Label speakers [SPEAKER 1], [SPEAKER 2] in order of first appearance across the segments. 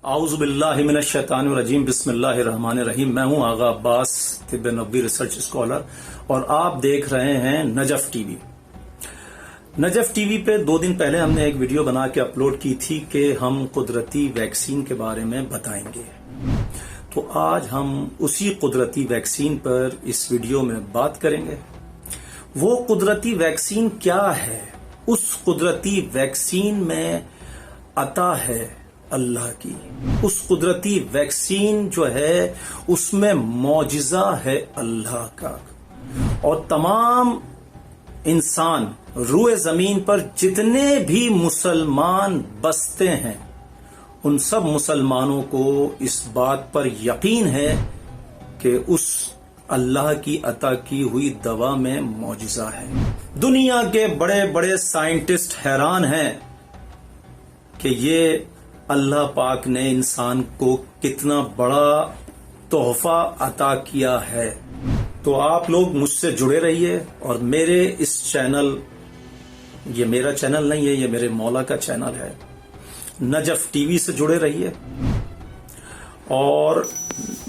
[SPEAKER 1] اعوذ باللہ من الشیطان الرجیم بسم اللہ الرحمن الرحیم۔ میں ہوں آغا عباس، طب نبوی ریسرچ اسکالر، اور آپ دیکھ رہے ہیں Najaf T V. Najaf T V پہ 2 دن پہلے ہم نے ایک ویڈیو بنا کے اپلوڈ کی تھی کہ ہم قدرتی ویکسین کے بارے میں بتائیں گے، تو آج ہم اسی قدرتی ویکسین پر اس ویڈیو میں بات کریں گے۔ وہ قدرتی ویکسین کیا ہے؟ اس قدرتی ویکسین میں عطا ہے اللہ کی، اس قدرتی ویکسین جو ہے اس میں معجزہ ہے اللہ کا، اور تمام انسان روئے زمین پر جتنے بھی مسلمان بستے ہیں ان سب مسلمانوں کو اس بات پر یقین ہے کہ اس اللہ کی عطا کی ہوئی دوا میں معجزہ ہے۔ دنیا کے بڑے بڑے سائنٹسٹ حیران ہیں کہ یہ اللہ پاک نے انسان کو کتنا بڑا تحفہ عطا کیا ہے۔ تو آپ لوگ مجھ سے جڑے رہیے، اور میرے اس چینل، یہ میرا چینل نہیں ہے، یہ میرے مولا کا چینل ہے، نجف ٹی وی سے جڑے رہیے، اور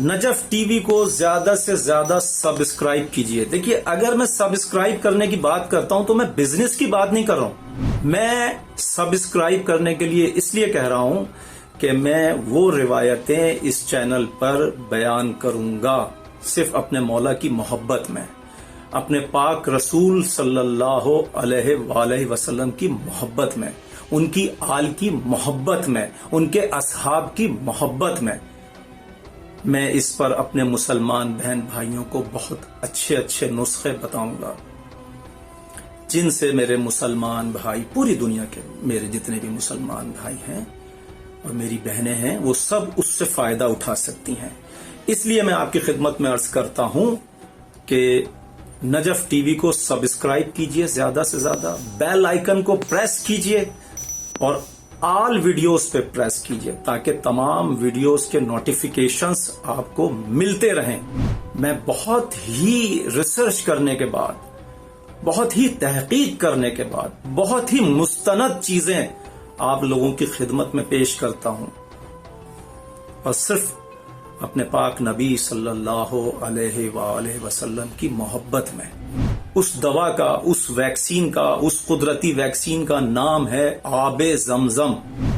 [SPEAKER 1] نجف ٹی وی کو زیادہ سے زیادہ سبسکرائب کیجئے۔ دیکھیے، اگر میں سبسکرائب کرنے کی بات کرتا ہوں تو میں بزنس کی بات نہیں کر رہا ہوں، میں سبسکرائب کرنے کے لیے اس لیے کہہ رہا ہوں کہ میں وہ روایتیں اس چینل پر بیان کروں گا صرف اپنے مولا کی محبت میں، اپنے پاک رسول صلی اللہ علیہ وآلہ وسلم کی محبت میں، ان کی آل کی محبت میں، ان کے اصحاب کی محبت میں اس پر اپنے مسلمان بہن بھائیوں کو بہت اچھے اچھے نسخے بتاؤں گا، جن سے میرے مسلمان بھائی، پوری دنیا کے میرے جتنے بھی مسلمان بھائی ہیں اور میری بہنیں ہیں، وہ سب اس سے فائدہ اٹھا سکتی ہیں۔ اس لیے میں آپ کی خدمت میں عرض کرتا ہوں کہ نجف ٹی وی کو سبسکرائب کیجئے، زیادہ سے زیادہ بیل آئیکن کو پریس کیجئے اور آل ویڈیوز پہ پریس کیجئے، تاکہ تمام ویڈیوز کے نوٹیفیکیشنز آپ کو ملتے رہیں۔ میں بہت ہی ریسرچ کرنے کے بعد، بہت ہی تحقیق کرنے کے بعد، بہت ہی مستند چیزیں آپ لوگوں کی خدمت میں پیش کرتا ہوں، اور صرف اپنے پاک نبی صلی اللہ علیہ وآلہ وسلم کی محبت میں۔ اس دوا کا، اس ویکسین کا، اس قدرتی ویکسین کا نام ہے آب زمزم۔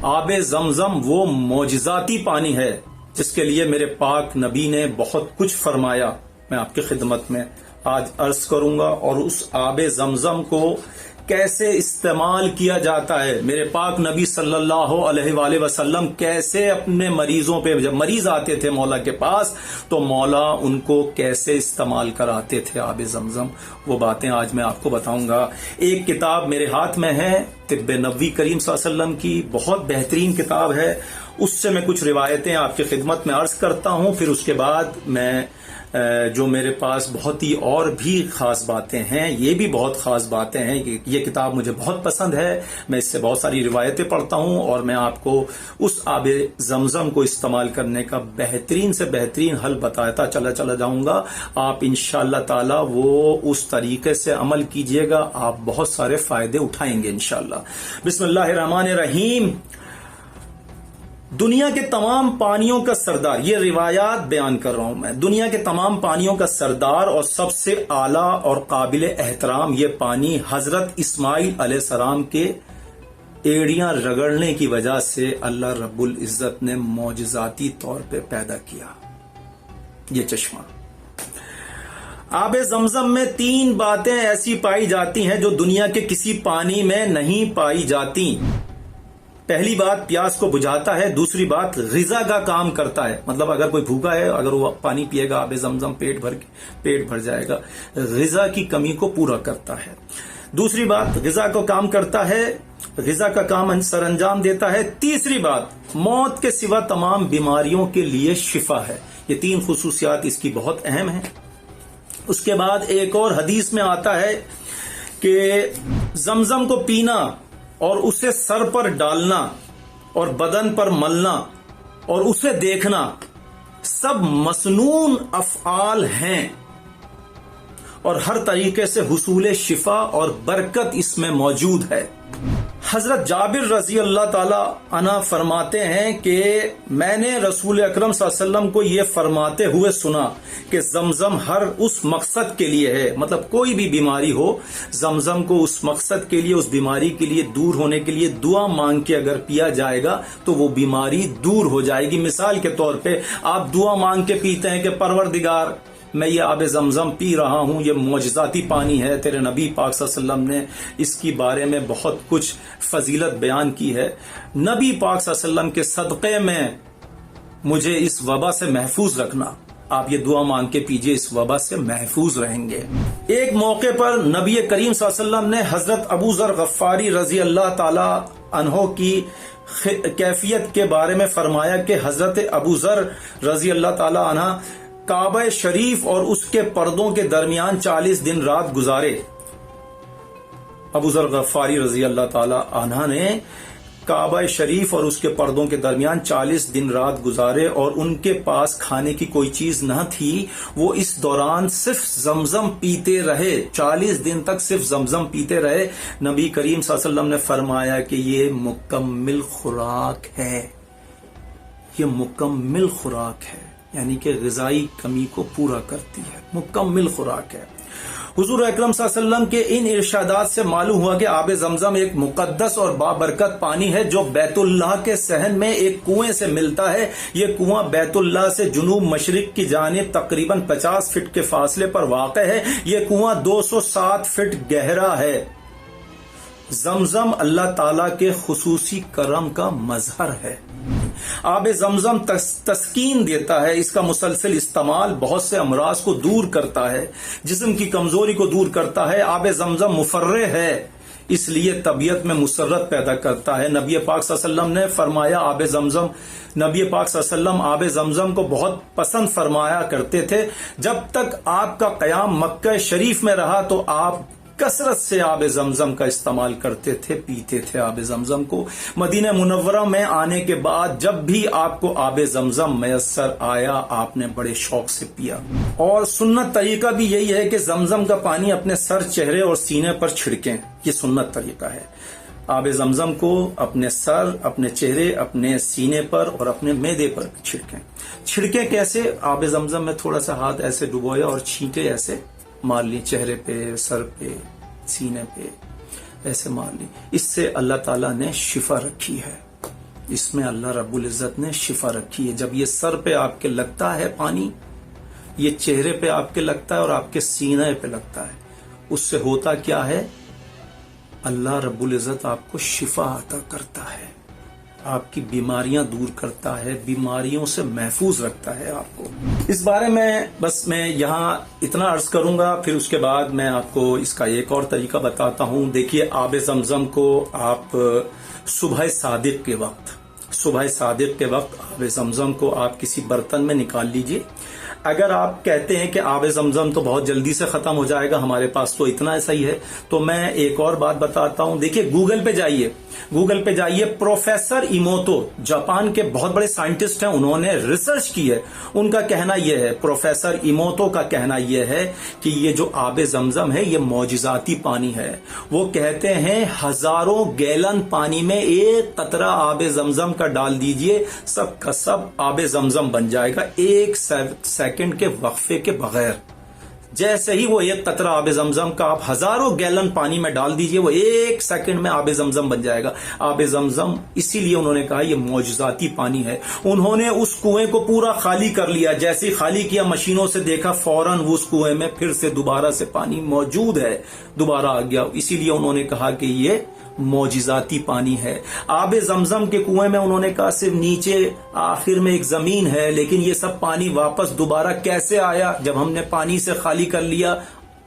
[SPEAKER 1] آب زمزم وہ معجزاتی پانی ہے جس کے لیے میرے پاک نبی نے بہت کچھ فرمایا، میں آپ کی خدمت میں آج عرض کروں گا، اور اس آب زمزم کو کیسے استعمال کیا جاتا ہے، میرے پاک نبی صلی اللہ علیہ وآلہ وسلم کیسے اپنے مریضوں پہ، جب مریض آتے تھے مولا کے پاس تو مولا ان کو کیسے استعمال کراتے تھے آب زمزم، وہ باتیں آج میں آپ کو بتاؤں گا۔ ایک کتاب میرے ہاتھ میں ہے، طب نبوی کریم صلی اللہ علیہ وسلم کی بہت بہترین کتاب ہے، اس سے میں کچھ روایتیں آپ کی خدمت میں عرض کرتا ہوں، پھر اس کے بعد میں جو میرے پاس بہت ہی اور بھی خاص باتیں ہیں، یہ بھی بہت خاص باتیں ہیں، یہ کتاب مجھے بہت پسند ہے، میں اس سے بہت ساری روایتیں پڑھتا ہوں، اور میں آپ کو اس آب زمزم کو استعمال کرنے کا بہترین سے بہترین حل بتاتا چلا جاؤں گا۔ آپ انشاءاللہ تعالی وہ اس طریقے سے عمل کیجئے گا، آپ بہت سارے فائدے اٹھائیں گے انشاءاللہ۔ بسم اللہ الرحمن الرحیم۔ دنیا کے تمام پانیوں کا سردار، یہ روایات بیان کر رہا ہوں میں، دنیا کے تمام پانیوں کا سردار اور سب سے اعلیٰ اور قابل احترام یہ پانی حضرت اسماعیل علیہ السلام کے ایڑیاں رگڑنے کی وجہ سے اللہ رب العزت نے معجزاتی طور پہ پیدا کیا، یہ چشمہ۔ آب زمزم میں 3 باتیں ایسی پائی جاتی ہیں جو دنیا کے کسی پانی میں نہیں پائی جاتی۔ پہلی بات پیاس کو بجھاتا ہے، دوسری بات غذا کا کام کرتا ہے، مطلب اگر کوئی بھوکا ہے، اگر وہ پانی پیے گا آب زمزم پیٹ بھر جائے گا، غذا کی کمی کو پورا کرتا ہے۔ دوسری بات غذا کو کام کرتا ہے، غذا کا کام سر انجام دیتا ہے۔ تیسری بات موت کے سوا تمام بیماریوں کے لیے شفا ہے۔ یہ 3 خصوصیات اس کی بہت اہم ہیں۔ اس کے بعد ایک اور حدیث میں آتا ہے کہ زمزم کو پینا اور اسے سر پر ڈالنا اور بدن پر ملنا اور اسے دیکھنا سب مسنون افعال ہیں، اور ہر طریقے سے حصول شفا اور برکت اس میں موجود ہے۔ حضرت جابر رضی اللہ تعالی عنہ فرماتے ہیں کہ میں نے رسول اکرم صلی اللہ علیہ وسلم کو یہ فرماتے ہوئے سنا کہ زمزم ہر اس مقصد کے لیے ہے، مطلب کوئی بھی بیماری ہو، زمزم کو اس مقصد کے لیے، اس بیماری کے لیے دور ہونے کے لیے دعا مانگ کے اگر پیا جائے گا تو وہ بیماری دور ہو جائے گی۔ مثال کے طور پہ آپ دعا مانگ کے پیتے ہیں کہ پروردگار میں یہ آب زمزم پی رہا ہوں، یہ معجزاتی پانی ہے، تیرے نبی پاک صلی اللہ علیہ وسلم نے اس کی بارے میں بہت کچھ فضیلت بیان کی ہے، نبی پاک صلی اللہ علیہ وسلم کے صدقے میں مجھے اس وبا سے محفوظ رکھنا، آپ یہ دعا مانگ کے پیجئے، اس وبا سے محفوظ رہیں گے۔ ایک موقع پر نبی کریم صلی اللہ علیہ وسلم نے حضرت ابو ذر غفاری رضی اللہ تعالی عنہ کی کیفیت کے بارے میں فرمایا کہ حضرت ابو ذر رضی اللہ تعالی عنہ کعبہ شریف اور اس کے پردوں کے درمیان 40 دن رات گزارے۔ ابو ذر غفاری رضی اللہ تعالی عنہ نے کعبہ شریف اور اس کے پردوں کے درمیان 40 دن رات گزارے اور ان کے پاس کھانے کی کوئی چیز نہ تھی، وہ اس دوران صرف زمزم پیتے رہے، 40 دن تک صرف زمزم پیتے رہے۔ نبی کریم صلی اللہ علیہ وسلم نے فرمایا کہ یہ مکمل خوراک ہے، یہ مکمل خوراک ہے، یعنی کہ غذائی کمی کو پورا کرتی ہے، مکمل خوراک ہے۔ حضور اکرم صلی اللہ علیہ وسلم کے ان ارشادات سے معلوم ہوا کہ آب زمزم ایک مقدس اور بابرکت پانی ہے جو بیت اللہ کے صحن میں ایک کنویں سے ملتا ہے۔ یہ کنواں بیت اللہ سے جنوب مشرق کی جانب تقریباً 50 فٹ کے فاصلے پر واقع ہے۔ یہ کنواں 207 فٹ گہرا ہے۔ زمزم اللہ تعالیٰ کے خصوصی کرم کا مظہر ہے۔ آب زمزم تسکین دیتا ہے، اس کا مسلسل استعمال بہت سے امراض کو دور کرتا ہے، جسم کی کمزوری کو دور کرتا ہے۔ آب زمزم مفرح ہے، اس لیے طبیعت میں مسرت پیدا کرتا ہے۔ نبی پاک صلی اللہ علیہ وسلم نے فرمایا نبی پاک صلی اللہ علیہ وسلم آب زمزم کو بہت پسند فرمایا کرتے تھے۔ جب تک آپ کا قیام مکہ شریف میں رہا تو آپ کثرت سے آب زمزم کا استعمال کرتے تھے، پیتے تھے آب زمزم کو۔ مدینہ منورہ میں آنے کے بعد جب بھی آپ کو آب زمزم میسر آیا، آپ نے بڑے شوق سے پیا۔ اور سنت طریقہ بھی یہی ہے کہ زمزم کا پانی اپنے سر، چہرے اور سینے پر چھڑکیں، یہ سنت طریقہ ہے۔ آب زمزم کو اپنے سر، اپنے چہرے، اپنے سینے پر اور اپنے معدے پر چھڑکیں۔ چھڑکیں کیسے؟ آب زمزم میں تھوڑا سا ہاتھ ایسے ڈبویا اور چھینٹے ایسے مار لی، چہرے پہ، سر پہ، سینے پہ ایسے مار لی۔ اس سے اللہ تعالیٰ نے شفا رکھی ہے، اس میں اللہ رب العزت نے شفا رکھی ہے۔ جب یہ سر پہ آپ کے لگتا ہے پانی، یہ چہرے پہ آپ کے لگتا ہے اور آپ کے سینے پہ لگتا ہے، اس سے ہوتا کیا ہے؟ اللہ رب العزت آپ کو شفا عطا کرتا ہے، آپ کی بیماریاں دور کرتا ہے، بیماریوں سے محفوظ رکھتا ہے آپ کو۔ اس بارے میں بس میں یہاں اتنا عرض کروں گا، پھر اس کے بعد میں آپ کو اس کا ایک اور طریقہ بتاتا ہوں۔ دیکھیے، آب زمزم کو آپ صبح صادق کے وقت آب زمزم کو آپ کسی برتن میں نکال لیجئے۔ اگر آپ کہتے ہیں کہ آب زمزم تو بہت جلدی سے ختم ہو جائے گا، ہمارے پاس تو اتنا ایسا ہی ہے، تو میں ایک اور بات بتاتا ہوں۔ دیکھیے، گوگل پہ جائیے، پروفیسر ایموتو، جاپان کے بہت بڑے سائنٹسٹ ہیں، انہوں نے ریسرچ کی ہے۔ ان کا کہنا یہ ہے، پروفیسر ایموتو کا کہنا یہ ہے کہ یہ جو آب زمزم ہے یہ معجزاتی پانی ہے۔ وہ کہتے ہیں 1000 گیلن پانی میں ایک قطرہ آب زمزم کا ڈال دیجئے، سب کا سب آب زمزم بن جائے گا، 1 سیکنڈ کے وقفے کے بغیر۔ جیسے ہی وہ ایک قطرہ آب زمزم کا آپ 1000 گیلن پانی میں ڈال دیجئے، وہ 1 سیکنڈ میں آب زمزم بن جائے گا۔ آب زمزم اسی لیے انہوں نے کہا یہ معجزاتی پانی ہے۔ انہوں نے اس کنویں کو پورا خالی کر لیا، جیسے ہی خالی کیا، مشینوں سے دیکھا، فوراً اس کنویں میں پھر سے دوبارہ سے پانی موجود ہے، دوبارہ آ گیا۔ اسی لیے انہوں نے کہا کہ یہ معجزاتی پانی ہے۔ آب زمزم کے کنویں میں انہوں نے کہا صرف نیچے آخر میں ایک زمین ہے، لیکن یہ سب پانی واپس دوبارہ کیسے آیا؟ جب ہم نے پانی سے خالی کر لیا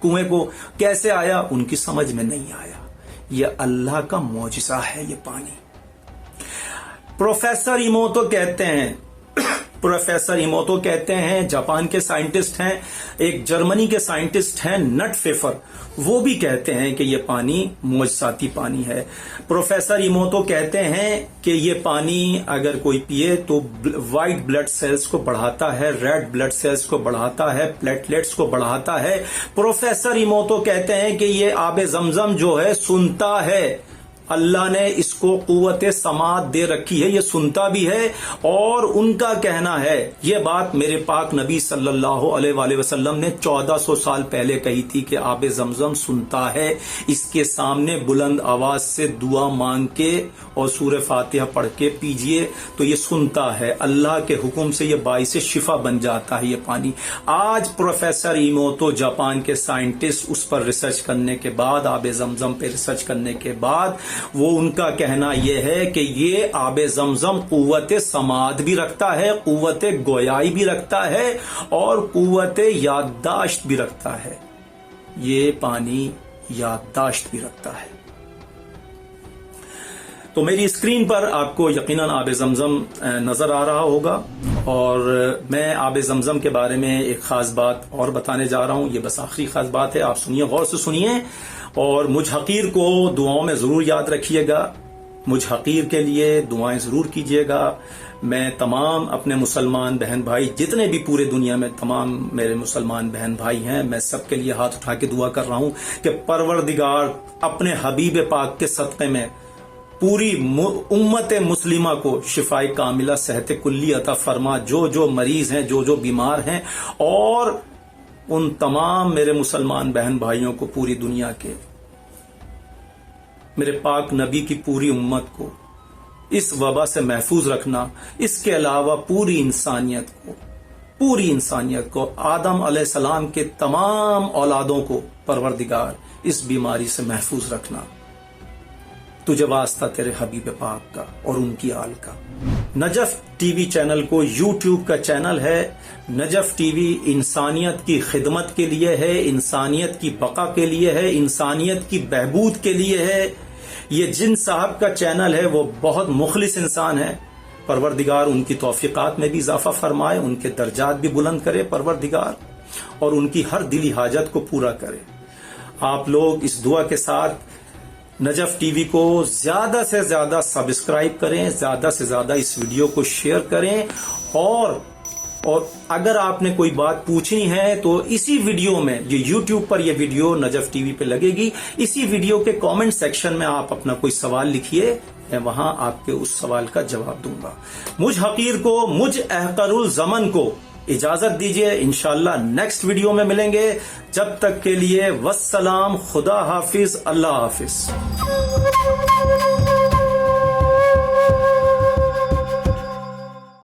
[SPEAKER 1] کنویں کو، کیسے آیا؟ ان کی سمجھ میں نہیں آیا۔ یہ اللہ کا معجزہ ہے یہ پانی۔ پروفیسر ایموتو کہتے ہیں، جاپان کے سائنٹسٹ ہیں، ایک جرمنی کے سائنٹسٹ ہیں نٹ فیفر، وہ بھی کہتے ہیں کہ یہ پانی معجزاتی پانی ہے۔ پروفیسر ایموتو کہتے ہیں کہ یہ پانی اگر کوئی پیے تو وائٹ بلڈ سیلز کو بڑھاتا ہے، ریڈ بلڈ سیلز کو بڑھاتا ہے، پلیٹلیٹس کو بڑھاتا ہے۔ پروفیسر ایموتو کہتے ہیں کہ یہ آب زمزم جو ہے سنتا ہے، اللہ نے اس کو قوت سماعت دے رکھی ہے، یہ سنتا بھی ہے، اور ان کا کہنا ہے، یہ بات میرے پاک نبی صلی اللہ علیہ وآلہ وسلم نے 1400 سال پہلے کہی تھی کہ آب زمزم سنتا ہے، اس کے سامنے بلند آواز سے دعا مانگ کے اور سورہ فاتحہ پڑھ کے پیجئے تو یہ سنتا ہے، اللہ کے حکم سے یہ باعث شفا بن جاتا ہے یہ پانی۔ آج پروفیسر ایموتو جاپان کے سائنٹسٹ اس پر ریسرچ کرنے کے بعد، آب زمزم پہ ریسرچ کرنے کے بعد، وہ ان کا کہنا یہ ہے کہ یہ آب زمزم قوت سماعت بھی رکھتا ہے، قوت گویائی بھی رکھتا ہے، اور قوت یادداشت بھی رکھتا ہے۔ یہ پانی یادداشت بھی رکھتا ہے۔ تو میری اسکرین پر آپ کو یقیناً آب زمزم نظر آ رہا ہوگا، اور میں آب زمزم کے بارے میں ایک خاص بات اور بتانے جا رہا ہوں۔ یہ بس آخری خاص بات ہے، آپ سنیے، غور سے سنیے، اور مجھ حقیر کو دعاؤں میں ضرور یاد رکھیے گا، مجھ حقیر کے لیے دعائیں ضرور کیجیے گا۔ میں تمام اپنے مسلمان بہن بھائی، جتنے بھی پورے دنیا میں تمام میرے مسلمان بہن بھائی ہیں، میں سب کے لیے ہاتھ اٹھا کے دعا کر رہا ہوں کہ پروردگار اپنے حبیب پاک کے صدقے میں پوری امت مسلمہ کو شفائے کاملہ، صحت کلی عطا فرما، جو مریض ہیں، جو بیمار ہیں، اور ان تمام میرے مسلمان بہن بھائیوں کو، پوری دنیا کے، میرے پاک نبی کی پوری امت کو اس وبا سے محفوظ رکھنا۔ اس کے علاوہ پوری انسانیت کو، آدم علیہ السلام کے تمام اولادوں کو پروردگار اس بیماری سے محفوظ رکھنا۔ تجھے واسطہ تیرے حبیب پاک کا اور ان کی آل کا۔ نجف ٹی وی چینل کو یوٹیوب کا چینل ہے۔ نجف ٹی وی انسانیت کی خدمت کے لیے ہے، انسانیت کی بقا کے لیے ہے، انسانیت کی بہبود کے لیے ہے۔ یہ جن صاحب کا چینل ہے وہ بہت مخلص انسان ہے، پروردگار ان کی توفیقات میں بھی اضافہ فرمائے، ان کے درجات بھی بلند کرے پروردگار، اور ان کی ہر دلی حاجت کو پورا کرے۔ آپ لوگ اس دعا کے ساتھ نجف ٹی وی کو زیادہ سے زیادہ سبسکرائب کریں، زیادہ سے زیادہ اس ویڈیو کو شیئر کریں، اور اگر آپ نے کوئی بات پوچھنی ہے تو اسی ویڈیو میں، یہ یوٹیوب پر یہ ویڈیو نجف ٹی وی پہ لگے گی، اسی ویڈیو کے کامنٹ سیکشن میں آپ اپنا کوئی سوال لکھیے، میں وہاں آپ کے اس سوال کا جواب دوں گا۔ مجھ حقیر کو، مجھ احقر الزمن کو اجازت دیجیے، انشاءاللہ نیکسٹ ویڈیو میں ملیں گے۔ جب تک کے لیے والسلام، خدا حافظ، اللہ حافظ۔